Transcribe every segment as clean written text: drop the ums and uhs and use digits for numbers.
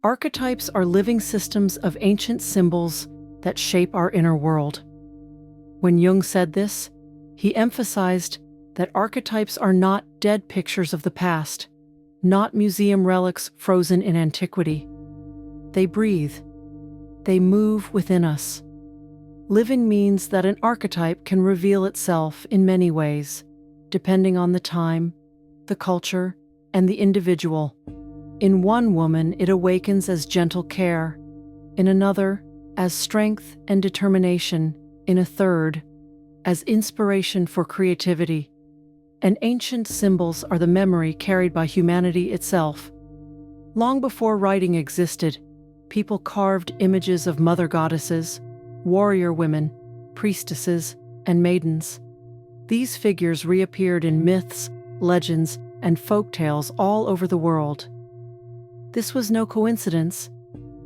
Archetypes are living systems of ancient symbols that shape our inner world. When Jung said this, he emphasized that archetypes are not dead pictures of the past, not museum relics frozen in antiquity. They breathe. They move within us. Living means that an archetype can reveal itself in many ways, depending on the time, the culture, and the individual. In one woman, it awakens as gentle care. In another, as strength and determination. In a third, as inspiration for creativity. And ancient symbols are the memory carried by humanity itself. Long before writing existed, people carved images of mother goddesses, warrior women, priestesses, and maidens. These figures reappeared in myths, legends, and folktales all over the world. This was no coincidence.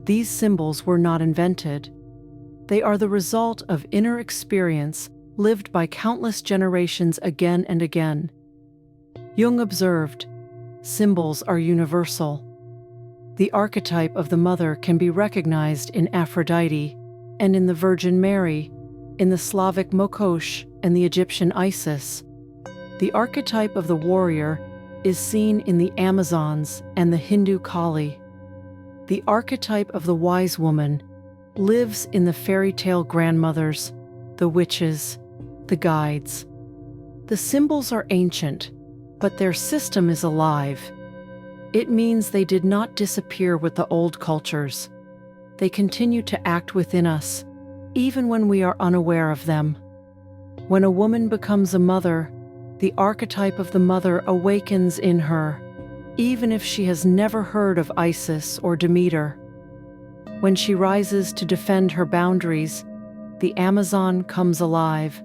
These symbols were not invented. They are the result of inner experience lived by countless generations again and again. Jung observed, symbols are universal. The archetype of the mother can be recognized in Aphrodite and in the Virgin Mary, in the Slavic Mokosh and the Egyptian Isis. The archetype of the warrior is seen in the Amazons and the Hindu Kali. The archetype of the wise woman lives in the fairy tale grandmothers, the witches, the guides. The symbols are ancient, but their system is alive. It means they did not disappear with the old cultures. They continue to act within us, even when we are unaware of them. When a woman becomes a mother, the archetype of the mother awakens in her, even if she has never heard of Isis or Demeter. When she rises to defend her boundaries, the Amazon comes alive.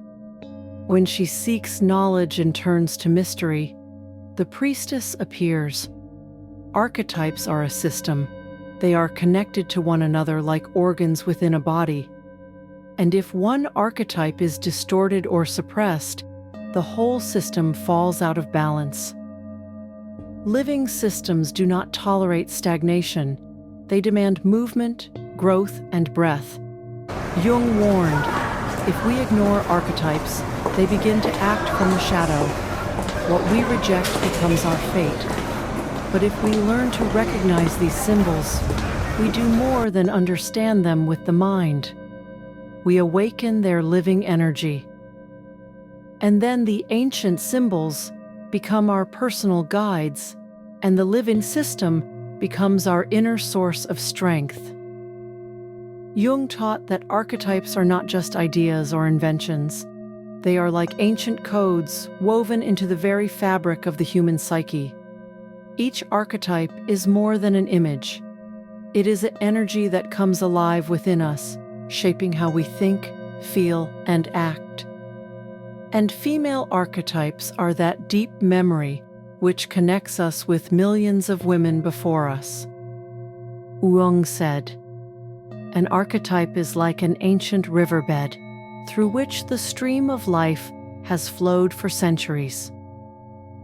When she seeks knowledge and turns to mystery, the priestess appears. Archetypes are a system. They are connected to one another like organs within a body. And if one archetype is distorted or suppressed, the whole system falls out of balance. Living systems do not tolerate stagnation. They demand movement, growth, and breath. Jung warned, if we ignore archetypes, they begin to act from the shadow. What we reject becomes our fate. But if we learn to recognize these symbols, we do more than understand them with the mind. We awaken their living energy. And then the ancient symbols become our personal guides, and the living system becomes our inner source of strength. Jung taught that archetypes are not just ideas or inventions. They are like ancient codes woven into the very fabric of the human psyche. Each archetype is more than an image. It is an energy that comes alive within us, shaping how we think, feel, and act. And female archetypes are that deep memory which connects us with millions of women before us. Jung said, an archetype is like an ancient riverbed through which the stream of life has flowed for centuries.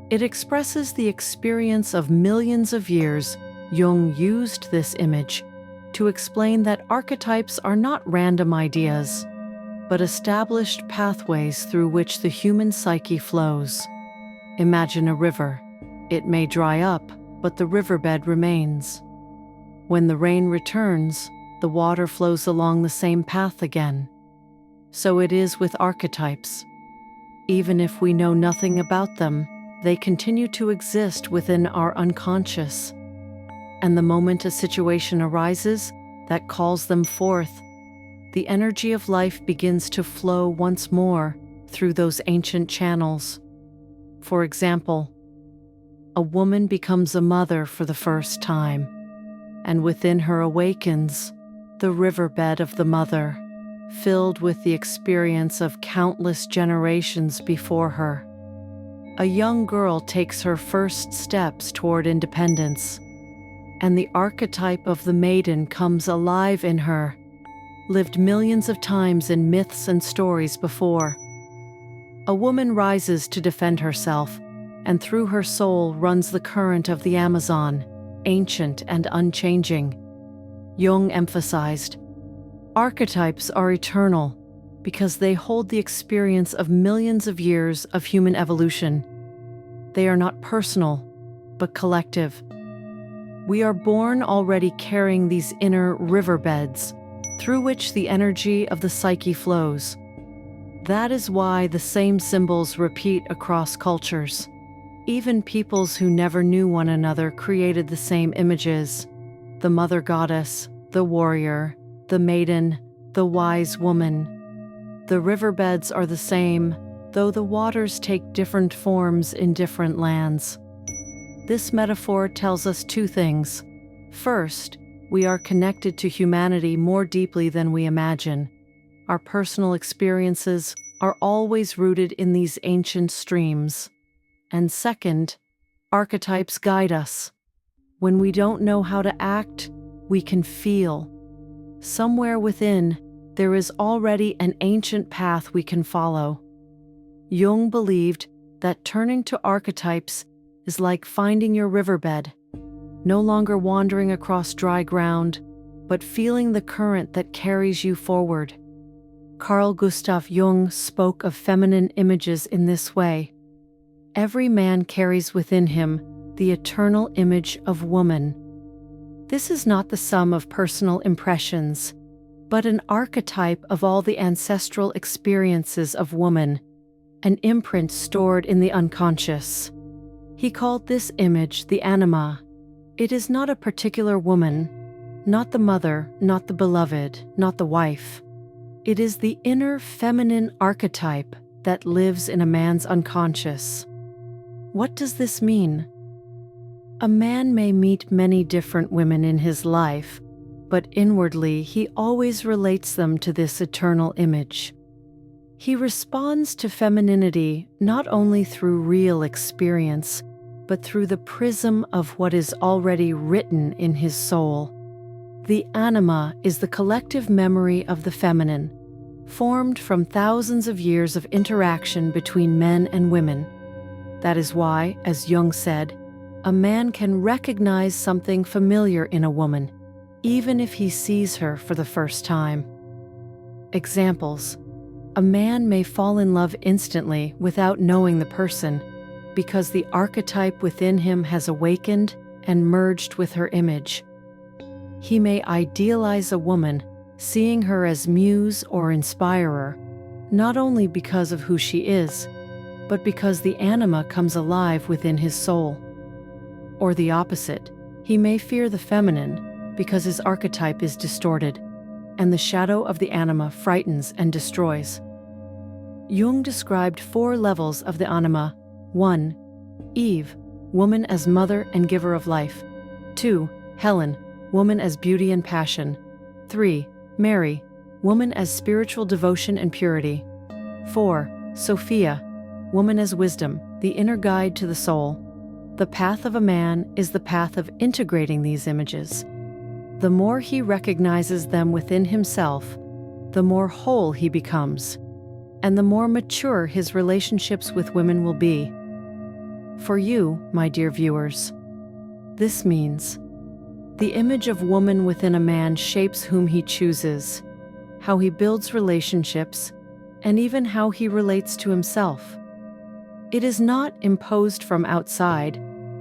It expresses the experience of millions of years. Jung used this image to explain that archetypes are not random ideas, but established pathways through which the human psyche flows. Imagine a river. It may dry up, but the riverbed remains. When the rain returns, the water flows along the same path again. So it is with archetypes. Even if we know nothing about them, they continue to exist within our unconscious. And the moment a situation arises that calls them forth, the energy of life begins to flow once more through those ancient channels. For example, a woman becomes a mother for the first time, and within her awakens the riverbed of the mother, filled with the experience of countless generations before her. A young girl takes her first steps toward independence, and the archetype of the maiden comes alive in her, lived millions of times in myths and stories before. A woman rises to defend herself, and through her soul runs the current of the Amazon, ancient and unchanging. Jung emphasized, archetypes are eternal because they hold the experience of millions of years of human evolution. They are not personal, but collective. We are born already carrying these inner riverbeds through which the energy of the psyche flows. That is why the same symbols repeat across cultures. Even peoples who never knew one another created the same images: the mother goddess, the warrior, the maiden, the wise woman. The riverbeds are the same, though the waters take different forms in different lands. This metaphor tells us two things. First, we are connected to humanity more deeply than we imagine. Our personal experiences are always rooted in these ancient streams. And second, archetypes guide us. When we don't know how to act, we can feel. Somewhere within, there is already an ancient path we can follow. Jung believed that turning to archetypes is like finding your riverbed, no longer wandering across dry ground, but feeling the current that carries you forward. Carl Jung spoke of feminine images in this way. Every man carries within him the eternal image of woman. This is not the sum of personal impressions, but an archetype of all the ancestral experiences of woman, an imprint stored in the unconscious. He called this image the Anima. It is not a particular woman, not the mother, not the beloved, not the wife. It is the inner feminine archetype that lives in a man's unconscious. What does this mean? A man may meet many different women in his life, but inwardly he always relates them to this eternal image. He responds to femininity not only through real experience, but through the prism of what is already written in his soul. The anima is the collective memory of the feminine, formed from thousands of years of interaction between men and women. That is why, as Jung said, a man can recognize something familiar in a woman, even if he sees her for the first time. Examples: a man may fall in love instantly without knowing the person, because the archetype within him has awakened and merged with her image. He may idealize a woman, seeing her as muse or inspirer, not only because of who she is, but because the anima comes alive within his soul. Or the opposite, he may fear the feminine because his archetype is distorted, and the shadow of the anima frightens and destroys. Jung described 4 levels of the anima. 1. Eve, woman as mother and giver of life. 2. Helen, woman as beauty and passion. 3. Mary, woman as spiritual devotion and purity. 4. Sophia, woman as wisdom, the inner guide to the soul. The path of a man is the path of integrating these images. The more he recognizes them within himself, the more whole he becomes, and the more mature his relationships with women will be. For you, my dear viewers, this means the image of woman within a man shapes whom he chooses, how he builds relationships, and even how he relates to himself. It is not imposed from outside,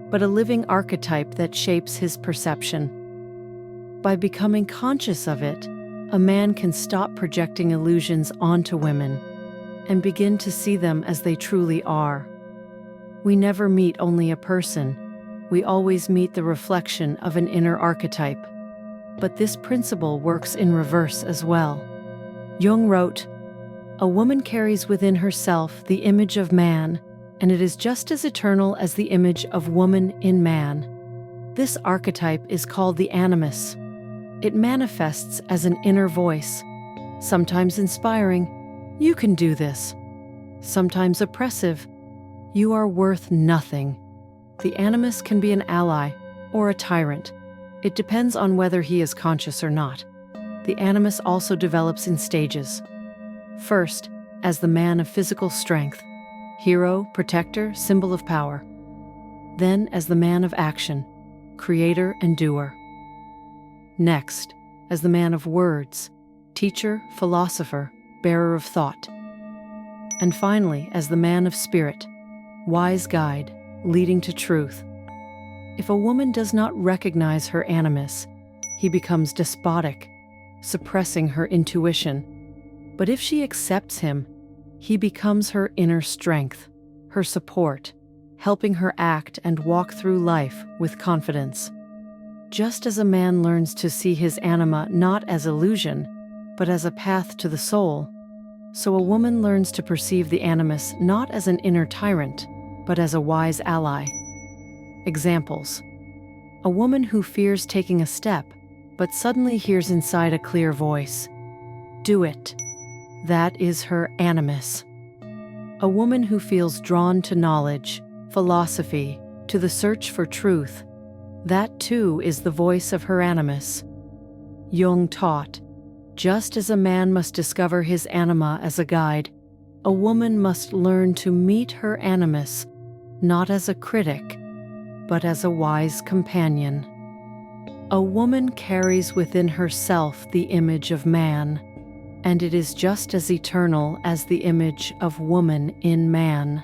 but a living archetype that shapes his perception. By becoming conscious of it, a man can stop projecting illusions onto women and begin to see them as they truly are. We never meet only a person. We always meet the reflection of an inner archetype. But this principle works in reverse as well. Jung wrote, "A woman carries within herself the image of man, and it is just as eternal as the image of woman in man. This archetype is called the animus. It manifests as an inner voice, sometimes inspiring, 'You can do this,' sometimes oppressive, 'You are worth nothing.' The animus can be an ally or a tyrant. It depends on whether he is conscious or not. The animus also develops in stages. First, as the man of physical strength, hero, protector, symbol of power. Then as the man of action, creator and doer. Next, as the man of words, teacher, philosopher, bearer of thought. And finally, as the man of spirit, wise guide, leading to truth. If a woman does not recognize her animus, he becomes despotic, suppressing her intuition. But if she accepts him, he becomes her inner strength, her support, helping her act and walk through life with confidence. Just as a man learns to see his anima not as illusion, but as a path to the soul, so a woman learns to perceive the animus not as an inner tyrant, but as a wise ally. Examples: a woman who fears taking a step, but suddenly hears inside a clear voice, "Do it." That is her animus. A woman who feels drawn to knowledge, philosophy, to the search for truth, that too is the voice of her animus. Jung taught, just as a man must discover his anima as a guide, a woman must learn to meet her animus not as a critic, but as a wise companion. A woman carries within herself the image of man, and it is just as eternal as the image of woman in man.